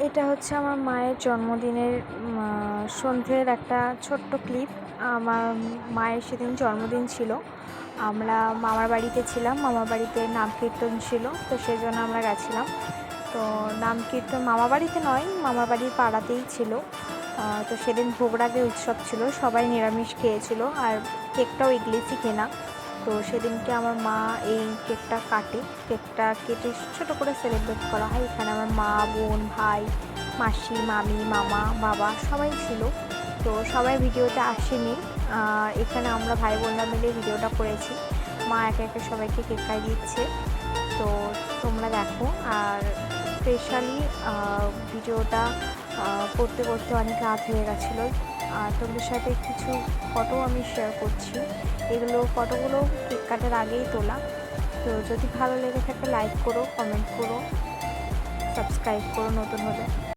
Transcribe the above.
এটা হচ্ছে আমার মায়ের জন্মদিনের সন্ধ্যের একটা ছোট্ট ক্লিপ। আমার মায়ের সেদিন জন্মদিন ছিল। আমরা মামার বাড়িতে ছিলাম। মামার বাড়িতে নাম কীর্তন ছিল, তো সেজন্য আমরা গেছিলাম। তো নাম কীর্তন মামার বাড়িতে নয়, মামার বাড়ির পাড়াতেই ছিল। তো সেদিন ভোগরাগের উৎসব ছিল, সবাই নিরামিষ খেয়েছিল আর কেকটাও এগলেসই কেনা। তো সেদিনকে আমার মা এই কেকটা কাটে। কেকটা কেটে ছোটো করে সেলিব্রেট করা হয়। এখানে আমার মা, বোন, ভাই, মাসি, মামি, মামা, বাবা সবাই ছিল। তো সবাই ভিডিওতে আসেনি। এখানে আমরা ভাই বোনরা মিলে ভিডিওটা করেছি। মা একে একে সবাইকে কেক খাইয়ে দিচ্ছে। তো তোমরা দেখো। আর স্পেশালি ভিডিওটা করতে করতে অনেক রাত হয়ে গেছিলো। আর তোমাদের সাথে কিছু ফটো আমি শেয়ার করছি। এগুলো ফটোগুলো কেক কাটার আগেই তোলা। তো যদি ভালো লেগে থাকে লাইক করো, কমেন্ট করো, সাবস্ক্রাইব করো নতুন হলে।